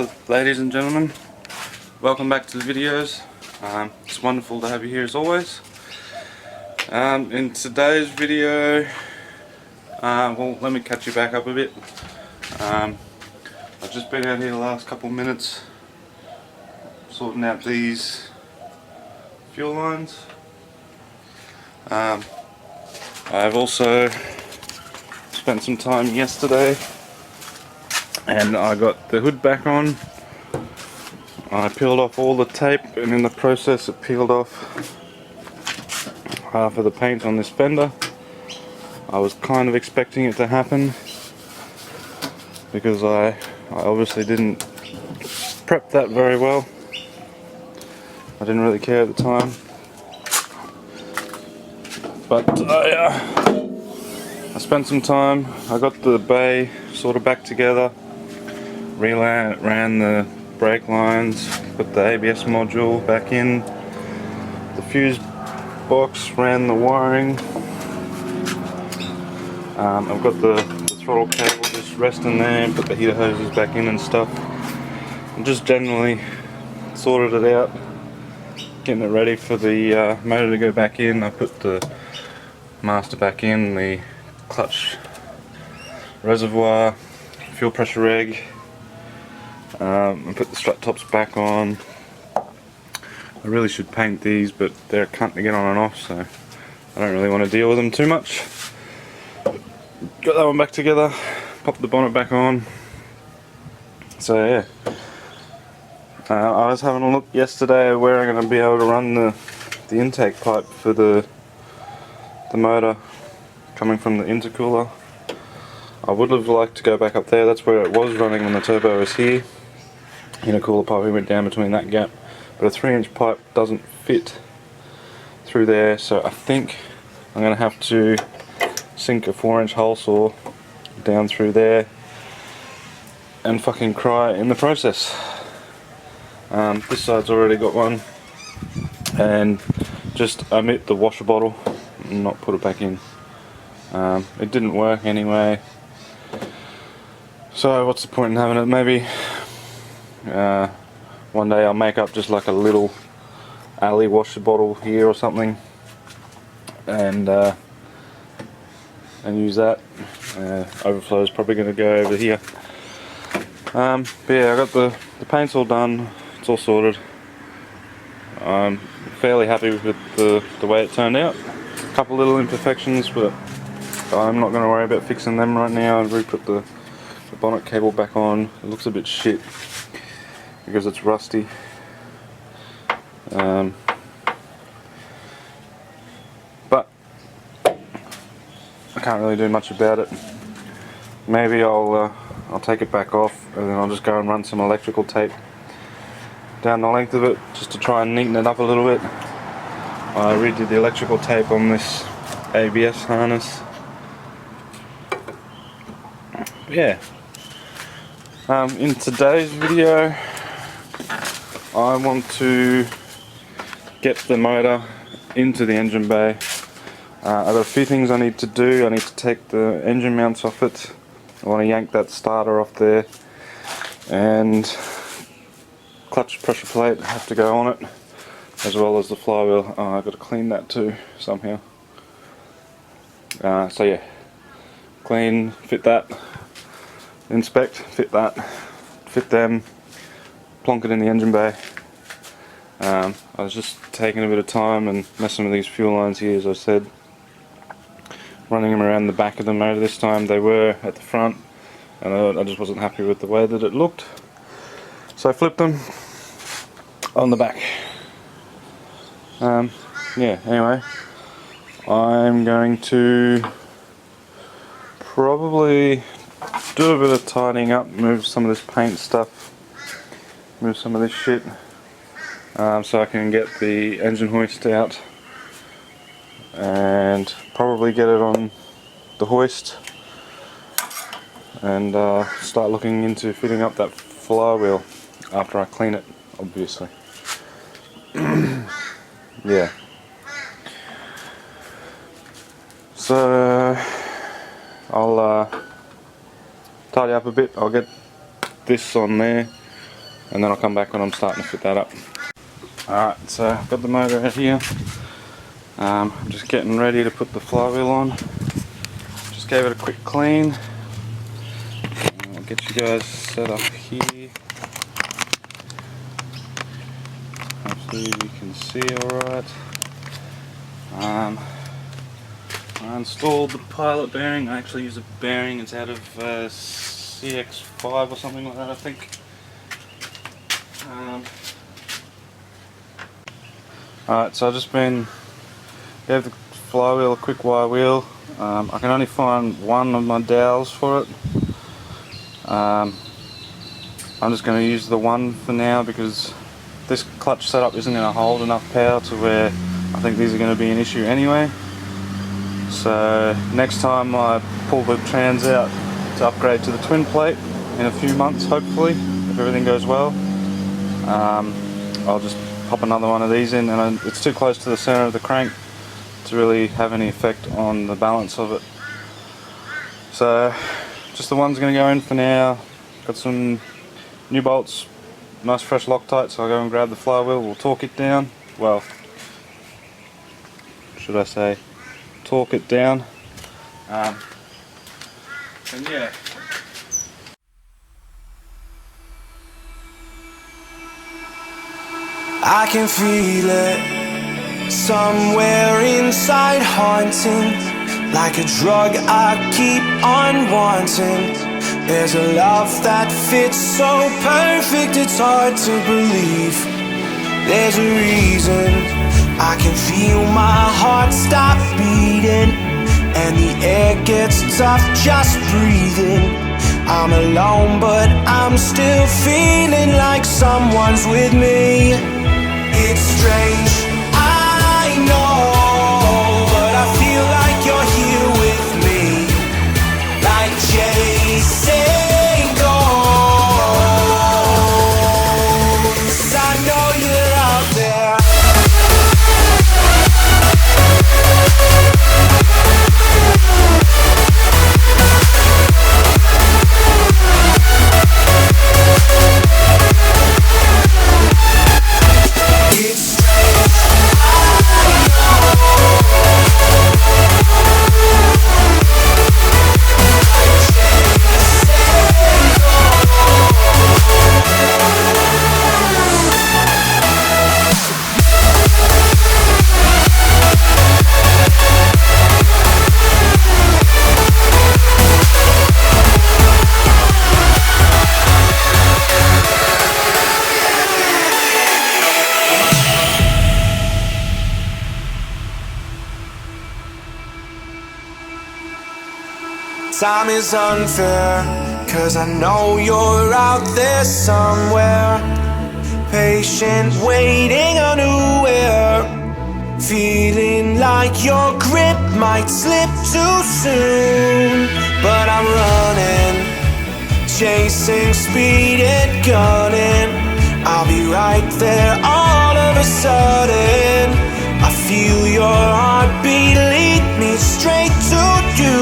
Hello ladies and gentlemen, welcome back to the videos. It's wonderful to have you here as always. In today's video, well, let me catch you back up a bit. I've just been out here the last couple of minutes sorting out these fuel lines. I've also spent some time yesterday and I got the hood back on. I peeled off all the tape, and in the process it peeled off half of the paint on this fender. I was kind of expecting it to happen because I obviously didn't prep that very well. I didn't really care at the time, but I spent some time. I got the bay sort of back together, ran the brake lines, put the ABS module back in, the fuse box, ran the wiring. I've got the throttle cable just resting there, put the heater hoses back in and stuff, and just generally sorted it out, getting it ready for the motor to go back in. I put the master back in, the clutch reservoir, fuel pressure reg, and put the strut tops back on. I really should paint these, but they're a cunt to get on and off, so I don't really want to deal with them too much. Got that one back together, popped the bonnet back on. So yeah, I was having a look yesterday at where I'm going to be able to run the intake pipe for the motor coming from the intercooler. I would have liked to go back up there. That's where it was running when the turbo was here. Intercooler pipe went down between that gap, but a 3-inch pipe doesn't fit through there, so I think I'm going to have to sink a 4-inch hole saw down through there and fucking cry in the process. This side's already got one, and just omit the washer bottle and not put it back in. It didn't work anyway, so what's the point in having it? Maybe one day I'll make up just like a little alley washer bottle here or something, and use that. Overflow is probably going to go over here. But yeah, I got the paint's all done, it's all sorted. I'm fairly happy with the way it turned out. A couple little imperfections, but I'm not going to worry about fixing them right now. I've re-put the bonnet cable back on. It looks a bit shit because it's rusty. But I can't really do much about it. Maybe I'll take it back off, and then I'll just go and run some electrical tape down the length of it just to try and neaten it up a little bit. I redid the electrical tape on this ABS harness. Yeah. In today's video, I want to get the motor into the engine bay. I've got a few things I need to do. I need to take the engine mounts off it. I want to yank that starter off there, and clutch pressure plate have to go on it, as well as the flywheel. I've got to clean that too somehow. So yeah, clean, fit that, inspect, fit that, fit them, plonk it in the engine bay. I was just taking a bit of time and messing with these fuel lines here, as I said, running them around the back of the motor this time. They were at the front, and I just wasn't happy with the way that it looked, so I flipped them on the back. Yeah, anyway, I'm going to probably do a bit of tidying up, move some of this paint stuff, move some of this shit, so I can get the engine hoist out and probably get it on the hoist, and start looking into fitting up that flywheel after I clean it, obviously. Yeah. So I'll tidy up a bit. I'll get this on there. and then I'll come back when I'm starting to fit that up. Alright, so I've got the motor out here. I'm just getting ready to put the flywheel on. Just gave it a quick clean. I'll get you guys set up here. Hopefully you can see alright. I installed the pilot bearing. I actually use a bearing, it's out of CX5 or something like that, I think. Alright, so I've just gave the flywheel a quick wire wheel. I can only find one of my dowels for it. I'm just going to use the one for now because this clutch setup isn't going to hold enough power to where I think these are going to be an issue anyway. So next time I pull the trans out to upgrade to the twin plate in a few months, hopefully, if everything goes well, I'll just pop another one of these in, and it's too close to the center of the crank to really have any effect on the balance of it. So just the one's going to go in for now. Got some new bolts, nice fresh Loctite, so I'll go and grab the flywheel, we'll torque it down. Well, should I say torque it down, and yeah. I can feel it somewhere inside, haunting like a drug I keep on wanting. There's a love that fits so perfect it's hard to believe. There's a reason I can feel my heart stop beating, and the air gets tough just breathing. I'm alone but I'm still feeling like someone's with me. It's strange, I know, but I feel like you're here with me, like chasing ghosts. I know you're out there. Time is unfair, 'cause I know you're out there somewhere, patient, waiting unaware, feeling like your grip might slip too soon. But I'm running, chasing speed and gunning. I'll be right there all of a sudden. I feel your heartbeat lead me straight to you.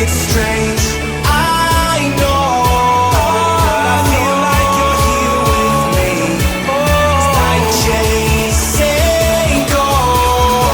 It's strange, I know, but I feel like you're here with me. It's like chasing ghosts.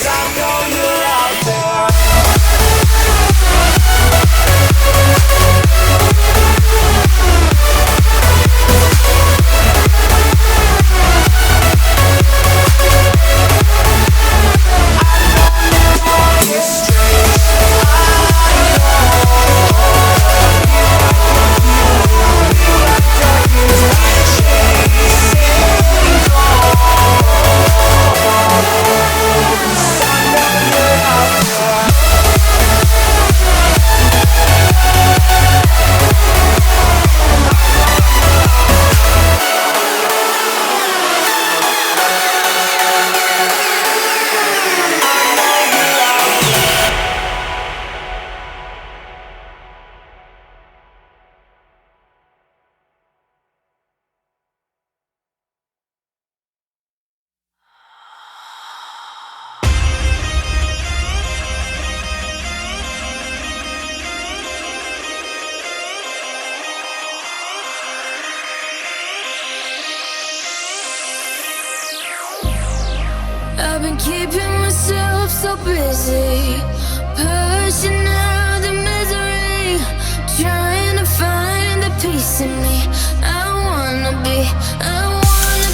I know you're out there. keeping myself so busy, pushing out the misery, trying to find the peace in me. I wanna be, I wanna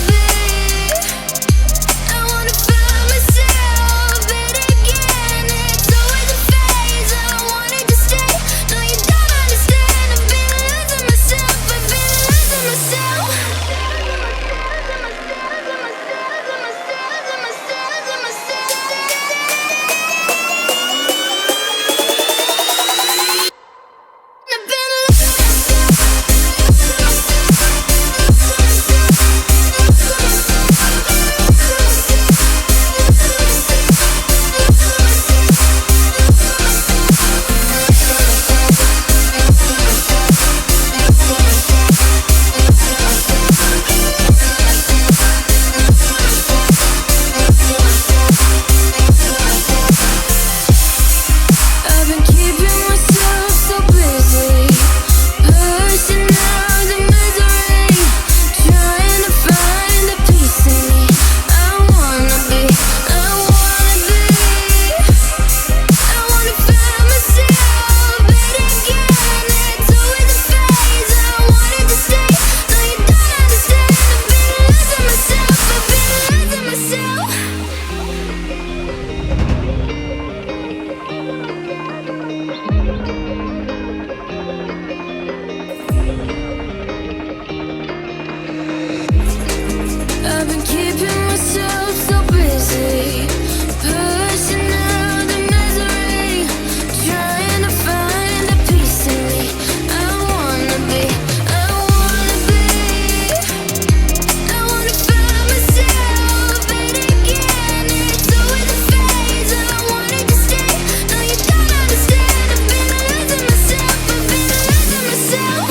find myself, but again, it's always a phase. I wanted to stay, no you don't understand. I've been losing myself, I've been losing myself. I've been keeping myself so busy, pushing out the misery, trying to find the peace in me. I wanna be, I wanna find myself, but again, it's always a phase. I wanted to stay, no you don't understand. I've been losing myself, I've been losing myself.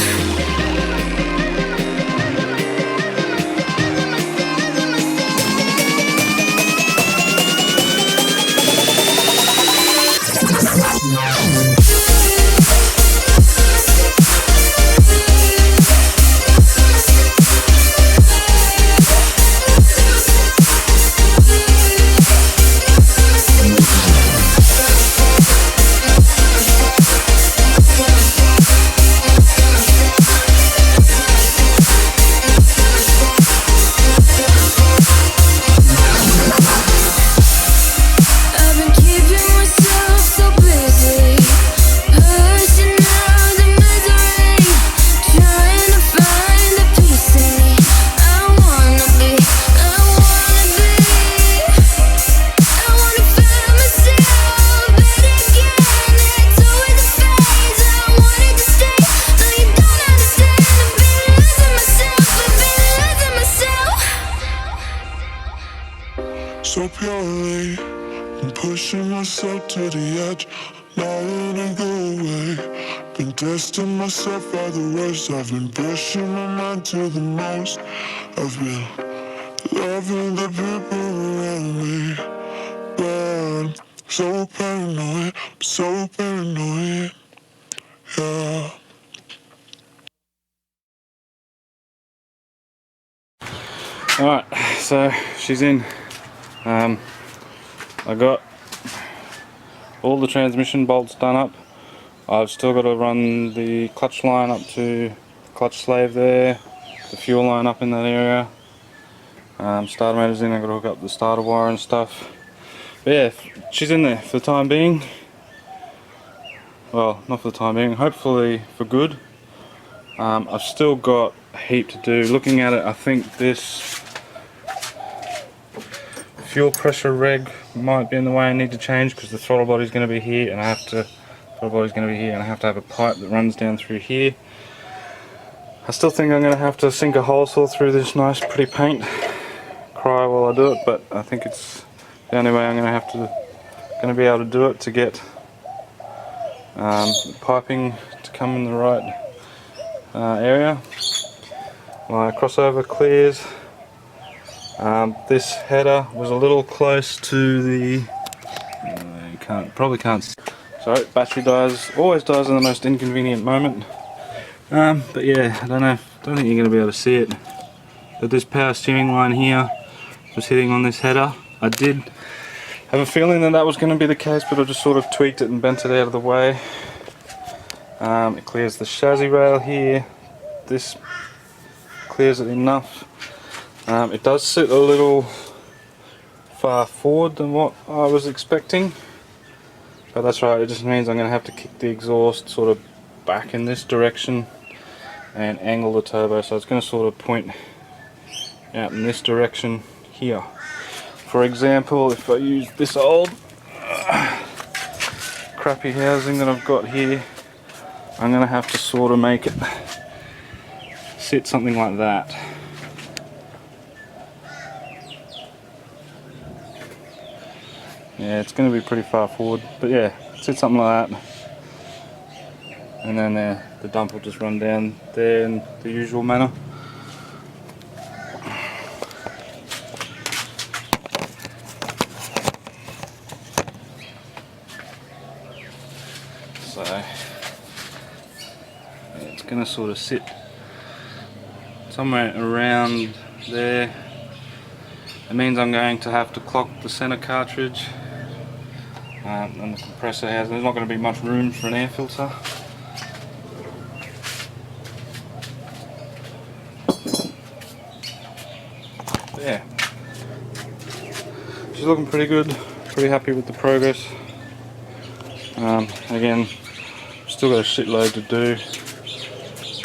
I've been keeping myself so busy, pushing out the misery, trying to find the peace in me. I wanna be, I wanna find myself, but again, it's always a phase. I wanted to stay, no you don't understand. I've been losing myself, I've been losing myself. So purely, I'm pushing myself to the edge, not letting go away. Been testing myself by the worst. I've been pushing my mind to the most. I've been loving the people around me, but I'm so paranoid, so paranoid, yeah. Alright, so she's in. I got all the transmission bolts done up. I've still got to run the clutch line up to the clutch slave there, the fuel line up in that area. Starter motor's in, I've got to hook up the starter wire and stuff. But yeah, she's in there for the time being. Well, not for the time being, hopefully for good. I've still got a heap to do. Looking at it, I think this fuel pressure reg might be in the way. I need to change because the throttle body's going to be here, and I have to have a pipe that runs down through here. I still think I'm going to have to sink a hole saw through this nice pretty paint. Cry while I do it, but I think it's the only way I'm going to be able to do it, to get piping to come in the right area. My crossover clears. This header was a little close to the. You probably can't. So battery dies. Always dies in the most inconvenient moment. But yeah, I don't think you're going to be able to see it. But this power steering line here was hitting on this header. I did have a feeling that that was going to be the case, but I just sort of tweaked it and bent it out of the way. It clears the chassis rail here. This clears it enough. It does sit a little far forward than what I was expecting, but that's right, it just means I'm going to have to kick the exhaust sort of back in this direction and angle the turbo, so it's going to sort of point out in this direction here. For example, if I use this old crappy housing that I've got here, I'm going to have to sort of make it sit something like that. Yeah, it's going to be pretty far forward, but yeah, sit something like that. And then the dump will just run down there in the usual manner. So yeah, it's going to sort of sit somewhere around there. It means I'm going to have to clock the center cartridge and the compressor has. There's not going to be much room for an air filter. But yeah, she's looking pretty good. Pretty happy with the progress. Again, still got a shitload to do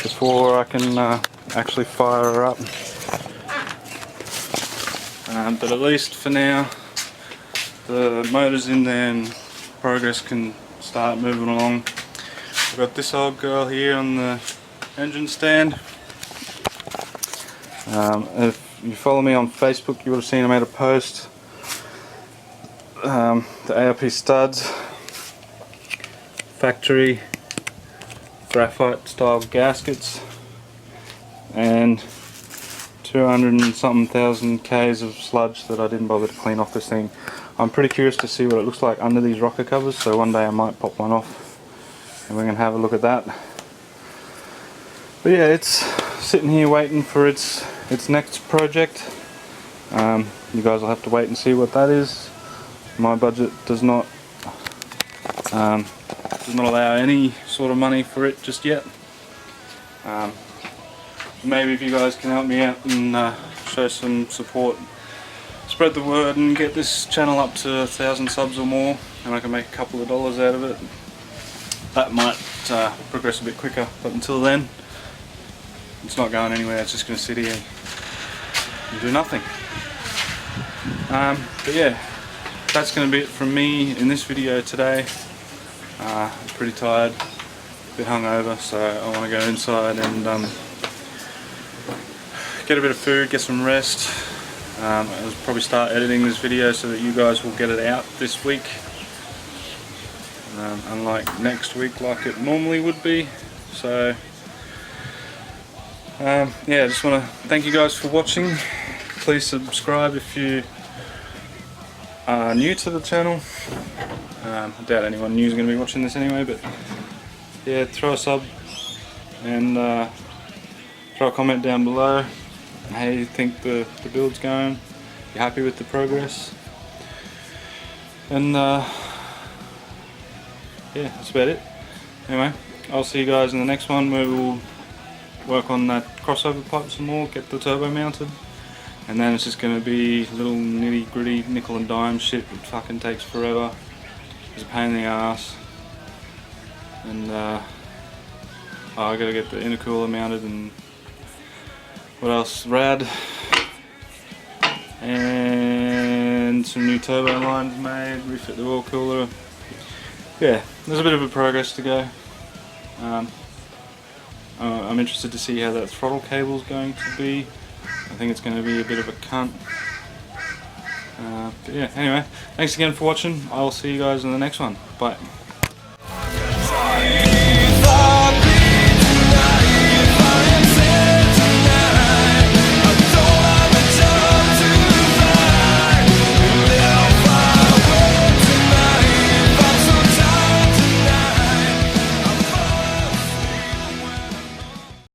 before I can actually fire her up. But at least for now, the motor's in there and progress can start moving along. I've got this old girl here on the engine stand. If you follow me on Facebook, you would have seen I made a post. The ARP studs, factory graphite style gaskets, and 200 and something thousand Ks of sludge that I didn't bother to clean off this thing. I'm pretty curious to see what it looks like under these rocker covers, so one day I might pop one off and we can have a look at that. But yeah, it's sitting here waiting for its next project. You guys will have to wait and see what that is. My budget does not allow any sort of money for it just yet. Maybe if you guys can help me out and show some support, spread the word and get this channel up to 1,000 subs or more, and I can make a couple of dollars out of it, that might progress a bit quicker. But until then, it's not going anywhere. It's just going to sit here and do nothing. But yeah, that's going to be it from me in this video today. I'm pretty tired, a bit hungover, so I want to go inside and get a bit of food, get some rest. I'll probably start editing this video so that you guys will get it out this week, unlike next week like it normally would be. So yeah, I just want to thank you guys for watching. Please subscribe if you are new to the channel. I doubt anyone new is going to be watching this anyway, but yeah, throw a sub and throw a comment down below how you think the build's going. You happy with the progress? And yeah, that's about it. Anyway, I'll see you guys in the next one where we'll work on that crossover pipe some more, get the turbo mounted, and then it's just going to be little nitty gritty nickel and dime shit. It fucking takes forever. It's a pain in the ass. And I gotta get the intercooler mounted and what else? Rad. And some new turbo lines made, refit the oil cooler. Yeah, there's a bit of a progress to go. I'm interested to see how that throttle cable is going to be. I think it's going to be a bit of a cunt. But yeah, anyway, thanks again for watching. I'll see you guys in the next one. Bye.